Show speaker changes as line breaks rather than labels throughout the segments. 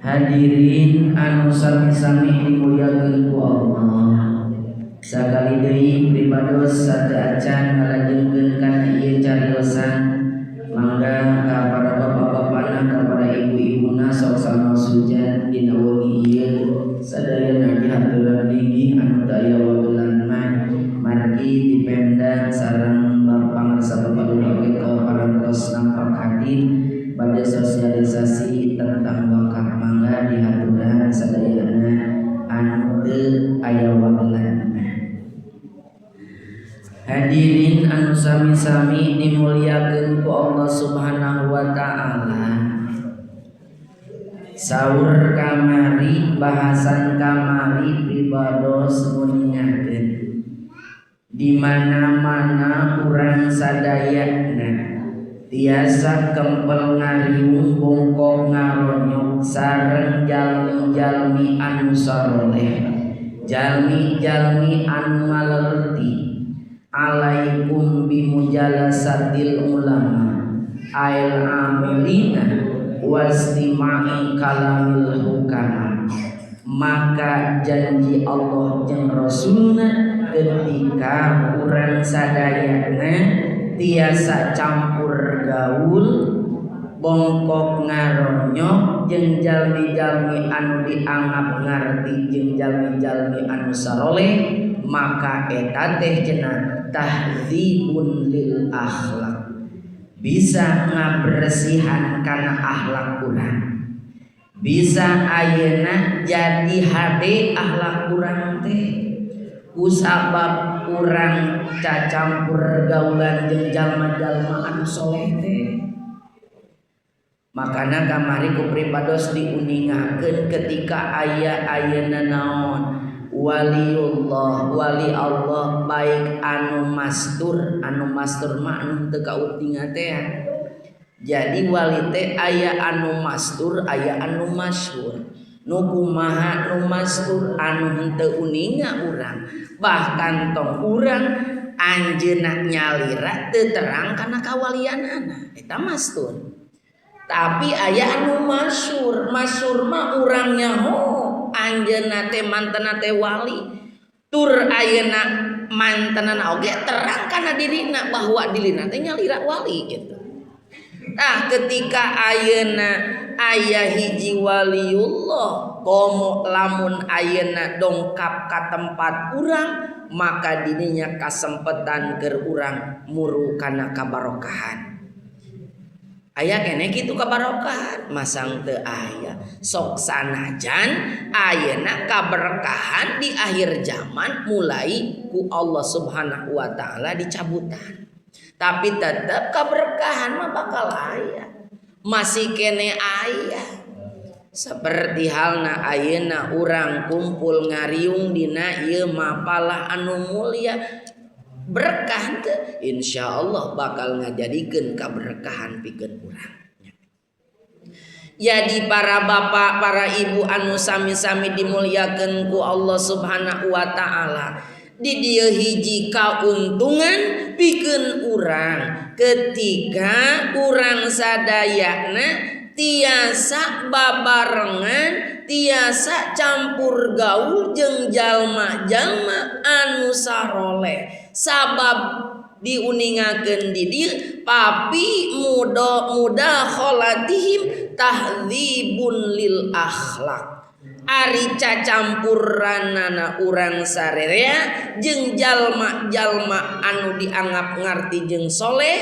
Hadirin anu sami-sami dimuliakeun ku Allah. Sakali deui pribados sateu acan ngalajengkeun kana ieu cariosan. Mangga ka para bapak-bapakna, ka para ibu-ibuna sok salma sujan dina wengi ieu sadayana dihaturan ninggi anu teu aya wagelan mah. Margi dipemda sareng pangarsa Bapak Lurah parantos nampak hadir pada sosialisasi tentang wakaf. Mangga dihaturan sadayana anu teu aya wagelan. Hadirin anu sami-sami dimuliakeun ku Allah Subhanahu wa taala. Saur kamari bahasan kamari pribados nguningakeun di mana-mana urang sadayana tiasa kempel ngariung bongkok ngaronyok sareng jalmi-jalmi anu saleh, jalmi-jalmi anu ngalerti alaikum bimujalasatil ulama ail amilina wastima'i kalamil hukama. Maka janji Allah jeung Rasulna ketika urang sadayana tiasa campur gaul bongkok ngaronyok jeung jalmi-jalmi anu dianggap ngarti jeung jalmi-jalmi anu saroleh, maka eta teh cenah tahdzibun lil akhlak, bisa ngabersihan kana akhlak urang, bisa ayeuna jadi hade akhlak urang teh kusabab urang cacampur gaulan jeung jalma-jalma anu soleh teh. Makana kamari ku pripados diuningakeun ketika ayeuna naon waliullah, wali Allah baik anu mastur mah anu teu kautinga teh. Jadi wali teh aya anu mastur aya anu masyhur. Nu kumaha nu mastur anu henteu uninga urang, bahkan tong urang anjeunna nyalira teu terang kana kawalianana eta mastur. Tapi aya anu masyhur, masyhur mah urang nyaho anjeunna teh mantena teh wali, tur ayeuna mantenna oge terang kana dirina bahwa dirina teh nyalira wali gitu. Nah, ketika ayeuna aya hiji waliullah komo lamun ayeuna dongkap ka tempat urang, maka dininya kasempetan keur urang muru kana kabarokahan. Aya keneh kitu kabarokahan, masang teu aya. Sok sanajan ayeuna kaberkahan di akhir zaman mulai ku Allah Subhanahu wa taala dicabutan. Tapi tetap kaberkahan mah bakal aya. Masih kene aya. Seperti halna ayeuna urang kumpul ngariung dina ieu mapalah anu mulia, berkah teu insyaallah bakal ngajadikeun kaberkahan pikeun urang. Jadi para bapak, para ibu anu sami-sami dimuliakeun ku Allah Subhanahu wa taala, di dieu hiji kauntungan pikeun urang ketika urang sadayana tiasa babarengan, tiasa campur gaul jeung jalma-jalma anu saroleh. Sabab diuningakeun di dieu papi muda kholatihim tahdzibun lil akhlak. Ari cacampuranana urang sarerea jeung jalma-jalma anu dianggap ngarti jeung soleh,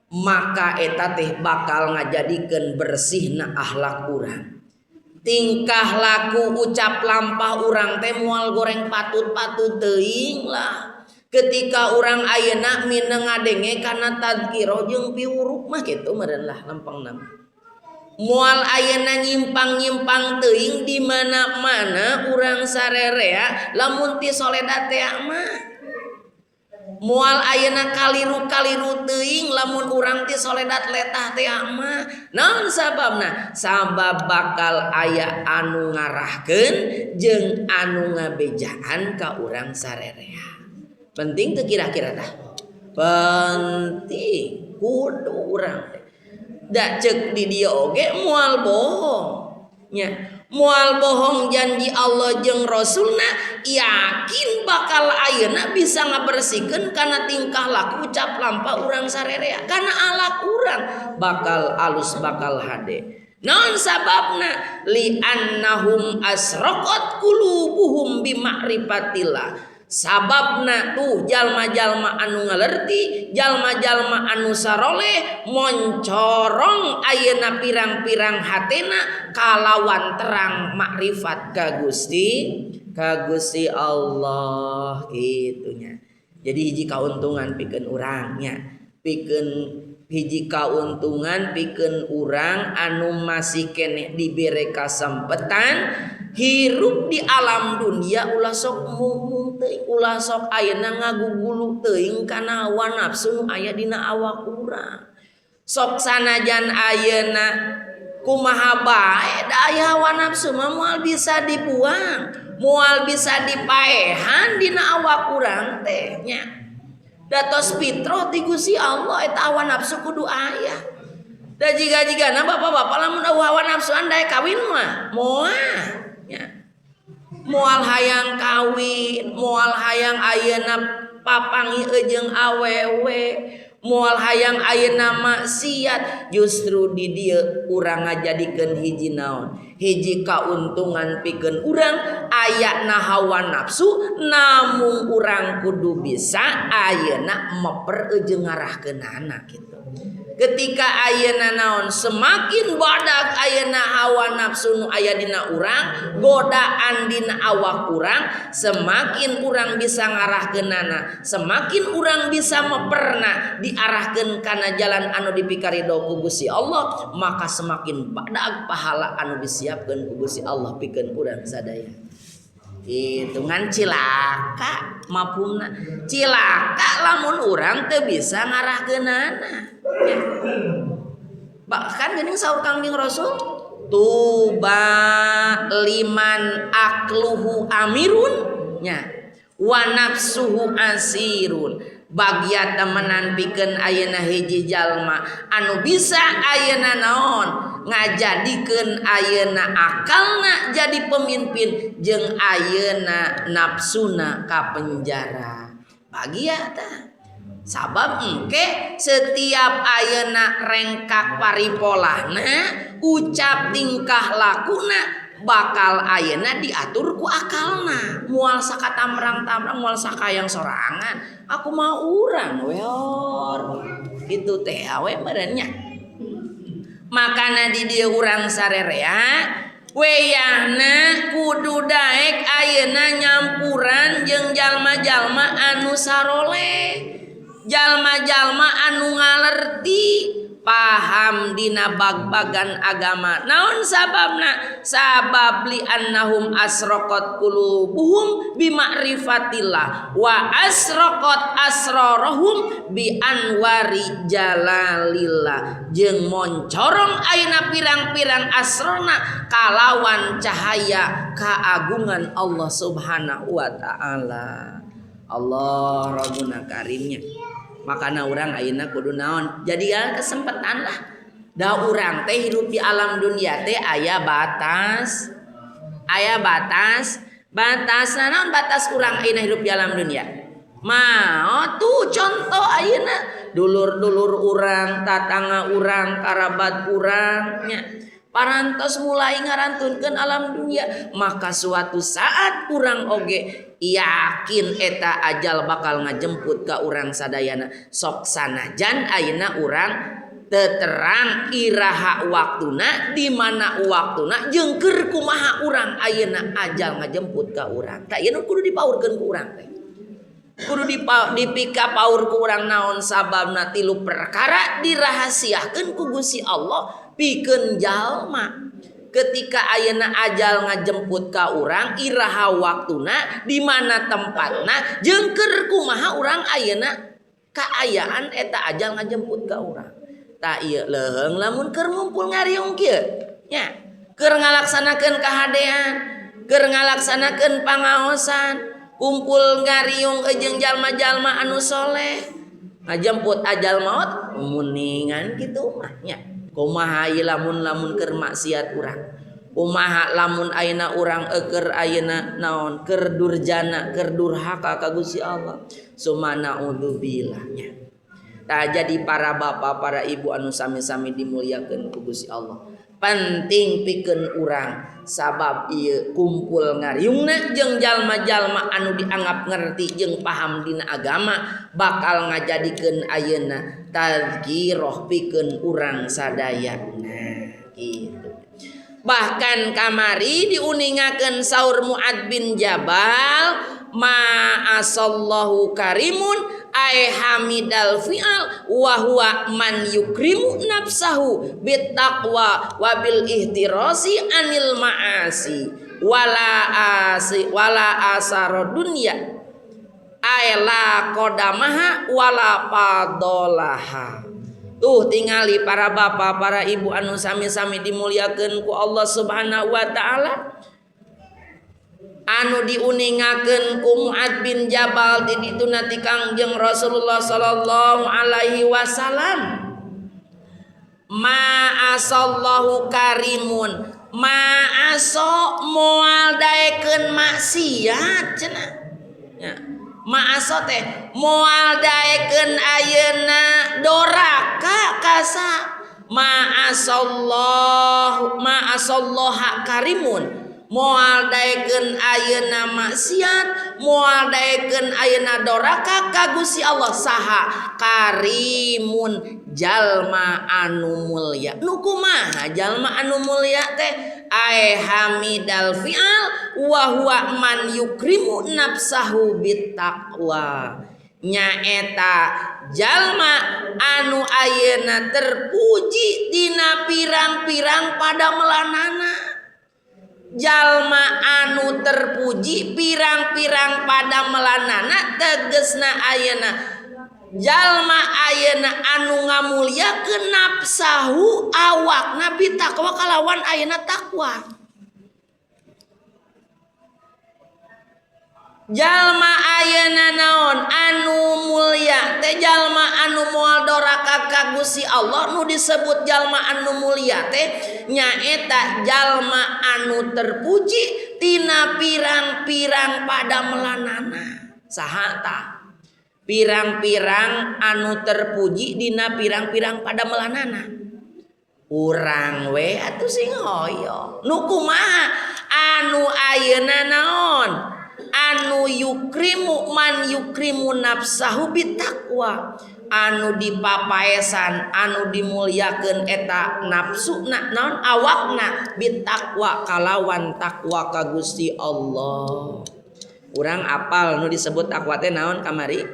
maka eta teh bakal ngajadikeun bersihna akhlak urang. Tingkah laku ucap lampah urang teh moal goreng patut-patut teuing lah. Ketika urang ayeuna mineng ngadenge kana tadzkirah jeung piwuruk mah kitu meureun lah lempengna. Moal ayeuna nyimpang-nyimpang teuing di mana-mana urang sarerea lamun ti soledat teh mah. Moal ayeuna kaliru-kaliru teuing lamun urang ti soledat letah teh mah. Naon sababna? Sabab bakal aya anu ngarahkeun jeung anu ngabejaan ka urang sarerea. Penting teu kira-kira tah? Penting kudu urang teh. Da cek di dia oge moal bohong. nya moal bohong janji Allah jeung Rasulna yakin bakal ayeuna bisa ngabersihkeun kana tingkah laku ucap lampa urang sarerea kana alak urang bakal alus bakal hade. Naon sababna li annahum asraqat qulubuhum bi ma'rifatillah. Sababna tuh jalma-jalma anu ngalerti, jalma-jalma anu saroleh moncorong ayeuna pirang-pirang hatena kalawan terang makrifat ka Gusti Allah gitunya. Jadi hiji kauntungan pikeun urangnya, pikeun hiji kauntungan pikeun urang anu masih keneh dibere kasempetan hirup di alam dunia ulah sok mumung teuing ulah sok ayeuna ngagugulu teuing kana hawa nafsu nu aya dina awak urang. Sok sanajan ayeuna kumaha bae da aya hawa nafsu mah moal bisa dibuang, moal bisa dipaehan dina awak urang teh nya. Datos fitrah ti Gusti Allah eta hawa nafsu kudu aya. Da jiga-jigana bapak-bapak lamun hawa nafsu andai kawin mah moal ya. Moal hayang kawin, moal hayang ayeuna papangi jeung awewe, moal hayang ayeuna maksiat, justru di dieu urang ngajadikeun hiji naon? Hiji kauntungan pikeun urang ayana hawa nafsu namun urang kudu bisa ayeuna meper jeung ngarahkeunana kitu. Ketika ayeuna naon semakin badak ayeuna hawa nafsu nu aya dina urang godaan dina awak urang semakin urang bisa ngarahkeunana semakin urang bisa meperna diarahkeun kana jalan anu dipikaridho ku Gusti Allah maka semakin badak pahala anu disiapkeun ku Gusti Allah pikeun urang sadaya. Hitungan cilaka mapumna cilaka lamun urang teu bisa ngarahkeunana. Bahkan geuning saur Kangjeng Rasul tuba liman akluhu amirun nya wa nafsuhu asirun bagiat temenan pikeun ayeuna hiji jalma anu bisa ayeuna naon ngajadikeun ayeuna akalna jadi pemimpin jeung ayeuna nafsuna ka penjara bagia tah. Sabab engke setiap ayeuna rengkak paripolahna ucap tingkah lakuna bakal ayeuna diatur ku akalna moal sakatamrang-tamrang moal sakayang sorangan aku mau urang weor itu teh we merenya makana di dieu urang sarerea weyahna kudu daek ayeuna nyampuran jeung jalma-jalma anu saroleh jalma-jalma anu ngalerti paham dina bag-bagan agama. Naon sababna? Sabab li annahum asraqat qulubuhum bi ma'rifatillah wa asraqat asrarahum bi anwari jalalillah. Jeung moncorong ayeuna pirang-pirang asrona kalawan cahaya kaagungan Allah Subhanahu wa taala. Allah Rabbuna Karimnya. Makana urang ayeuna kudu naon jadian kesempatan lah da urang teh hirup di alam dunia teh aya batas naon batas urang ayeuna hirup di alam dunia mah tuh contoh ayeuna dulur-dulur urang tatangga urang karabat urangnya parantos mulai ngarantunkeun alam dunia maka suatu saat urang oge yakin eta ajal bakal ngajemput ka urang sadayana sok sanajan ayeuna urang teu terang iraha waktuna di mana waktuna jeung keur kumaha urang ayeuna ajal ngajemput ka urang tah ieu kudu dipaurkeun ku urang teh kudu dipika paur ku urang naon sababna tilu perkara dirahasiakeun ku Gusti Allah pikeun jalma ketika ayeuna ajal ngajemput ka urang iraha waktuna di mana tempatna jeung keur kumaha urang ayeuna kaayaan eta ajal ngajemput ka urang tah ieu leuheung lamun keur ngumpul ngariung kieu nya keur ngalaksanakeun kahadean keur ngalaksanakeun pangaosan kumpul ngariung jeung jalma-jalma anu soleh ngajemput ajal maut muningan kitu mah nya kumaha ieu lamun keur maksiat urang kumaha lamun ayeuna urang keur ayeuna naon keur durjana keur durhaka ka Gusti Allah sumana udzubillahnya. Tah jadi para bapak para ibu anu sami-sami dimuliakeun ku Gusti Allah penting pikeun urang sabab ieu kumpul ngariungna jeung jalma-jalma anu dianggap ngerti jeung paham dina agama bakal ngajadikeun ayeuna tazkirah pikeun urang sadaya. Nah gitu. Bahkan kamari diuningakeun saur Mu'ad bin Jabal ma'asallahu karimun ay hamidal fi'al wa huwa man yukrimu nafsahu bittaqwa wa bil ihtirasi anil ma'asi wala asara dunya ay la qadamaha wala padolaha. Tuh tingali para bapak para ibu anu sami-sami dimuliakeun ku Allah Subhanahu wa taala anu diuningakeun ku Mu'ad bin Jabal di dituna ti Kangjeng Rasulullah sallallahu alaihi wasallam ma'asallahu karimun ma'aso moal daekeun maksiat cenah ya. Ma'aso teh moal daekeun ayeuna doraka kasa ma'asallaha karimun moal daekeun ayeuna maksiat moal daekeun ayeuna doraka ka Gusti Allah saha karimun jalma anu mulya. Nu kumaha jalma anu mulya teh ay hamidal fi'al wa huwa man yukrimu nafsahu bittaqwa nyaeta jalma anu ayeuna terpuji dina pirang-pirang pada melanana. Jalma anu terpuji pirang-pirang pada melanana tegesna ayeuna jalma ayeuna anu ngamulyakeun nafsahu awakna bitaqwa kalawan ayeuna takwa. Jalma ayeuna naon anu mulya teh jalma anu moal doraka ka Gusti Allah nu disebut jalma anu mulya teh nyaeta jalma anu terpuji tina pirang-pirang pada melanana. Saha tah pirang-pirang anu terpuji dina pirang-pirang pada melanana urang we atuh sing hoyo. Nu kumaha anu ayeuna naon anu yukrimu man yukrimu nafsahu bitaqwa anu dipapaesan anu dimulyakeun eta nafsuna naon awakna bitaqwa kalawan takwa ka Gusti Allah. Urang apal nu disebut takwa teh naon kamari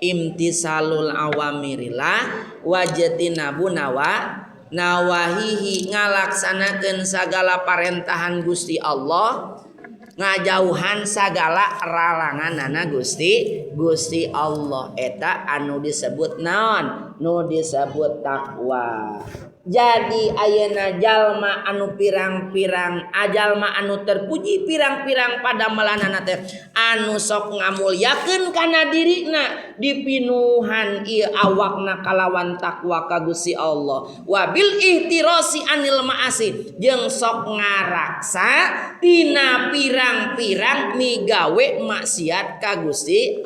imtisalul awamirillah wajtinabu nawahihi ngalaksanakeun sagala parentahan Gusti Allah ngajauhan sagala ralanganana Gusti Allah eta anu disebut naon nu disebut takwa. Jadi ayeuna jalma anu pirang-pirang jalma anu terpuji pirang-pirang pada melanana teh anu sok ngamulyakeun kana dirina dipinuhan ieu awakna kalawan takwa ka Gusti Allah wabil ihtirasi anil maasi jeung sok ngaraksa tina pirang-pirang migawe maksiat ka Gusti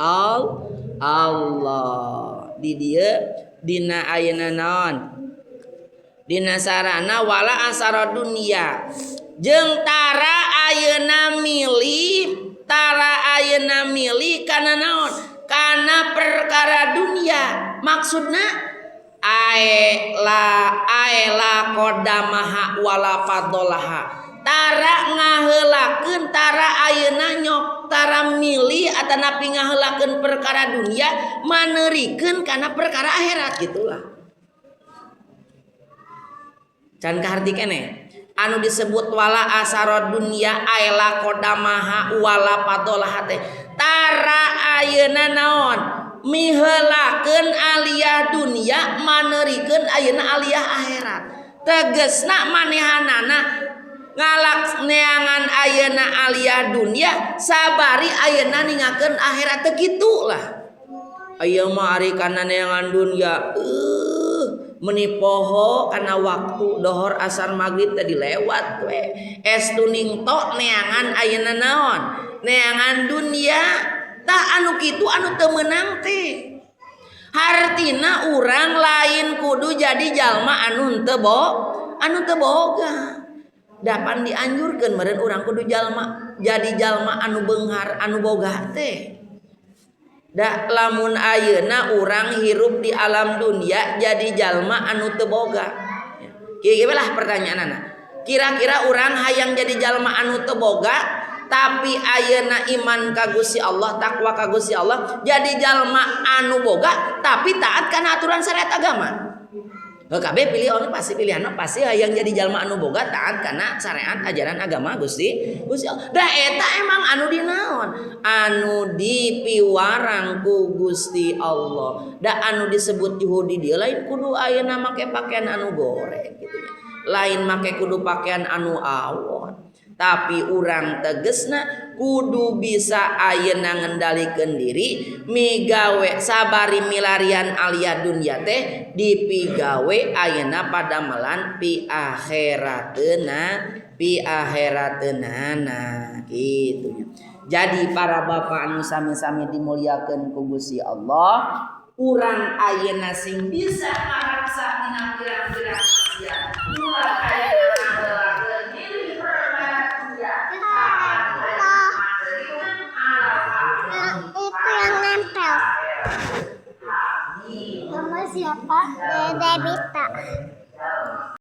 Allah. Di dieu dina ayeuna naon dina sarana wala asara dunia jeung tara ayeuna milih kana naon kana perkara dunia maksudna aela qadamaha wala fadolaha tara ngaheulakeun tara ayeuna nyok tara milih atanapi ngaheulakeun perkara dunia maneurikeun kana perkara akhirat gitulah. Can kaharti keneh anu disebut wala asara dunya aela qadamaha wala fadolaha teh tara ayeuna naon miheulakeun aliyah dunya maneurikeun ayeuna aliyah akhirat tegesna manehanana ngalakneangan ayeuna aliyah dunya sabari ayeuna ningakeun akhirat teh kitu lah. Aya mah ari kana neangan dunya Meni poho kana waktu dohor asar maghrib tadi lewat we estuning tok neangan ayeuna naon neangan dunia tak anu kitu anu teu meunang teh hartina urang lain kudu jadi jalma anu teu boga dapan dianjurkeun meureun urang kudu jadi jalma anu beunghar anu boga teh. Da lamun ayeuna urang hirup di alam dunia jadi jalma anu teu boga. Kieu lah pertanyaanna. Kira-kira urang hayang jadi jalma anu teu boga tapi ayeuna iman ka Gusti Allah, takwa ka Gusti Allah, jadi jalma anu boga tapi taat kana aturan syariat agama. Kabeh pilih orang pasti pilihan pasti hayang jadi jalma anu boga taat kana syariat ajaran agama Gusti Allah. Da eta emang anu dinaon? Anu dipiwarang ku Gusti Allah. Da anu disebut Yahudi dia lain kudu ayeuna make pakaian anu goreng gitu ya. Lain make kudu pakaian anu awon. Tapi urang tegesna kudu bisa ayeuna ngendalikeun diri migawe sabari milarian alia dunya teh dipigawe ayeuna padamelan pi akhirateuna gitu ya. Jadi para bapak anu sami-sami dimuliakeun ku Gusti Allah, urang ayeuna sing bisa ngaraksa dina pirang-pirang maksiat ulah ayeuna ngelakeun diri
itu yang nempel. Nama siapa? Debbie.